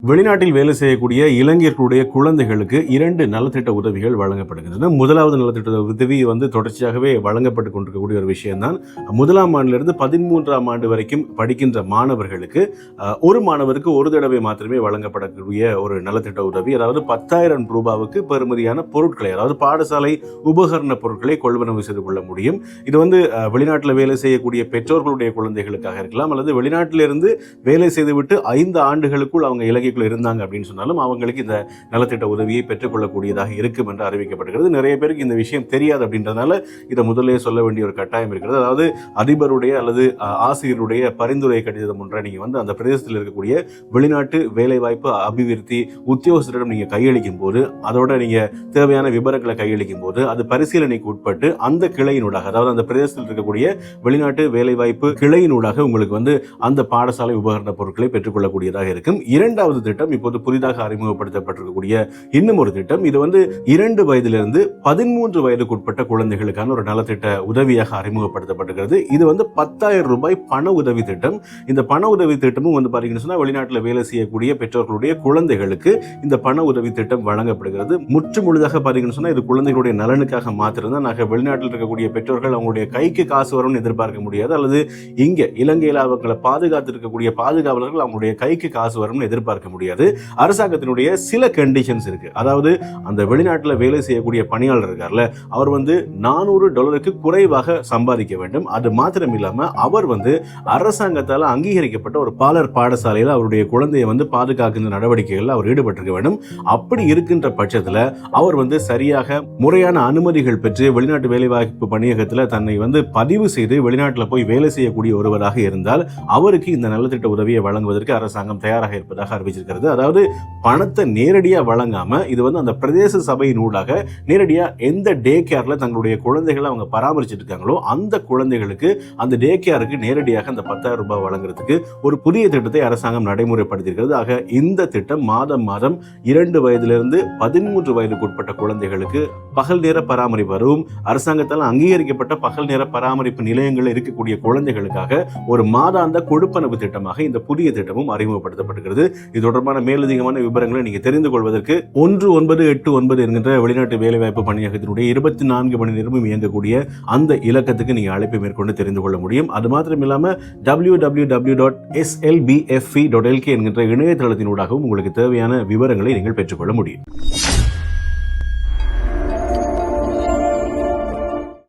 வெளிநாட்டில் வேலை செய்யக்கூடிய இளைஞர்களுடைய குழந்தைகளுக்கு 2 நலத்திட்ட உதவிகள் வழங்கப்படுகின்றன. முதலாவது நலத்திட்ட உதவி தொடர்ச்சியாகவே வழங்கப்பட்டு கொண்டிருக்கக்கூடிய ஒரு விஷயம்தான். 1ஆம் ஆண்டிலிருந்து 13ஆம் ஆண்டு வரைக்கும் படிக்கின்ற மாணவர்களுக்கு ஒரு மாணவருக்கு ஒரு தடவை மாத்திரமே வழங்கப்படக்கூடிய ஒரு நலத்திட்ட உதவி. அதாவது 10,000 ரூபாவுக்கு பெறுமதியான பொருட்களை, அதாவது பாடசாலை உபகரண பொருட்களை கொள்வனவு செய்து கொள்ள முடியும். இது வெளிநாட்டில் வேலை செய்யக்கூடிய பெற்றோர்களுடைய குழந்தைகளுக்காக இருக்கலாம், அல்லது வெளிநாட்டிலிருந்து வேலை செய்துவிட்டு 5 ஆண்டுகளுக்குள் அவங்க இலங்கைக்குள் இருந்தாங்க அப்படின்னு சொன்னாலும் அவங்களுக்கு இந்த நலத்திட்ட உதவியை பெற்றுக்கொள்ளக்கூடியதாக இருக்கும் என்று அறிவிக்கப்படுகிறது. நிறைய பேருக்கு இந்த விஷயம் தெரியாது அப்படின்றதுனால இதை முதலே சொல்ல வேண்டிய ஒரு கட்டாயம் இருக்கிறது. அதாவது அதிபருடைய அல்லது ஆசிரியருடைய பரிந்துரை கடிதம் ஒன்றை நீங்க அந்த பிரதேசத்தில் இருக்கக்கூடிய வெளிநாட்டு வேலைவாய்ப்பு அபிவிருத்தி உத்தியோகஸ்தரிடம் நீங்க கையளிக்கும் போது, அதோட நீங்க தேவையான விபரங்களை கையளிக்கும் போது அது பரிசீலனைக்கு உட்பட்டு அந்த கிளையினூடாக, அதாவது அந்த பிரதேசத்தில் இருக்கக்கூடிய வெளிநாட்டு வேலைவாய்ப்பு கிளையினூடாக உங்களுக்கு அந்த பாடசாலை உபகரண பொருட்களை பெற்றுக்கொள்ளக்கூடியதாக இருக்கும். இரண்டாவது திட்டம் இப்போது புதிதாக அறிமுகப்படுத்தப்பட்டிருக்கக்கூடிய இன்னும் ஒரு திட்டம். இது 2 வயதிலிருந்து 13 வயதுக்குட்பட்ட குழந்தைகளுக்கான ஒரு நலத்திட்ட உதவியாக அறிமுகப்படுத்தப்பட்டிருக்கிறது. இது 10,000 ரூபாய் பண உதவி திட்டம். இந்த பண உதவி திட்டமும் பாத்தீங்கன்னு சொன்னா வெளிநாட்டில் வேலை செய்யக்கூடிய பெற்றோர்களுடைய குழந்தைகளுக்கு இந்த பண உதவி திட்டம் வழங்கப்படுகிறது. முற்று முழுதாக பாத்தீங்கன்னு சொன்னா இது குழந்தைகளுடைய நலனுக்காக மாத்திரம்தான். நாங்கள் வெளிநாட்டில் இருக்கக்கூடிய பெற்றோர்கள் அவங்களுடைய கைக்கு காசு வரும்னு எதிர்பார்க்க முடியாது, அல்லது இங்க இலங்கையில் அவங்களை பாதுகாத்து இருக்கக்கூடிய பாதுகாவலர்கள் அவங்களுடைய கைக்கு காசு வரும்னு எதிர்பார்க்க முடியாது. அரசாங்கத்தினுடைய சில கண்டிஷன்ஸ் இருக்கு. அதாவது அந்த வெளிநாட்டில் வேலை செய்யக்கூடிய பணியாளர் இருக்கார்ல, அவர் $400 குறைவாக சம்பாதிக்க வேண்டும். அது மாத்திரம் இல்லாம அவர் அரசாங்கத்தால் அங்கீகரிக்கப்பட்ட ஒரு பாடசாலையில் அவருடைய குழந்தையை பாதுகாக்கின்ற நடவடிக்கைகள் அவர் ஈடுபட்டிருக்க வேண்டும். அப்படி இருக்கின்ற பட்சத்தில் அவர் சரியாக முறையான அனுமதிகள் பெற்று வெளிநாட்டு வேலைவாய்ப்பு பணியகத்தில் தன்னை பதிவு செய்து வெளிநாட்டில் போய் வேலை செய்யக்கூடிய ஒருவராக இருந்தால் அவருக்கு இந்த நலத்திட்ட உதவியை வழங்குவதற்கு அரசாங்கம் தயாராக இருப்பதாக அறிவிச்சிருக்கிறது. அதாவது பணத்தை நேரடியாக வழங்காம இது அந்த பிரதேச சபையின் ஊடாக நேரடியா எந்த டே கேர்ல தங்களுடைய குழந்தைகளை அவங்க பராமரிச்சுட்டு இருக்காங்களோ அந்த குழந்தைகளுக்கு அந்த டே கேருக்கு நேரடியாக அந்த 10,000 ரூபாய் வழங்குறதுக்கு ஒரு புதிய திட்டத்தை அரசாங்கம் நடைமுறைப்படுத்தியிருக்கிறது. ஆக இந்த திட்டம் மாதம் 2 வயதிலிருந்து 13 வயதுக்குட்பட்ட குழந்தைகளுக்கு பகல் நேர பராமரிப்பு, அதுவும் அரசாங்கத்தால் அங்கீகரிக்கப்பட்ட பகல் நேர பராமரிப்பு நிலையங்களில் இருக்கக்கூடிய குழந்தைகளுக்காக ஒரு மாதாந்த கொடுப்பனவு திட்டமாக இந்த புதிய திட்டமும் அறிமுகப்படுத்தப்பட்டிருக்கிறது. இது தொடர்பான மேலதிகமான விவரங்களை நீங்க தெரிந்து கொள்வதற்கு 1989 என்கின்ற வெளிநாட்டு வேலைவாய்ப்பு பணியகத்தினுடைய 24 மணி நேரமும் இயங்கக்கூடிய அந்த இலக்கத்துக்கு நீங்க அழைப்பு மேற்கொண்டு தெரிந்து கொள்ள முடியும். அது மாத்திரம் இல்லாம www.slbfe.lk என்கின்ற இணையதளத்தினூடாகவும் உங்களுக்கு தேவையான விவரங்களை நீங்கள் பெற்றுக்கொள்ள முடியும்.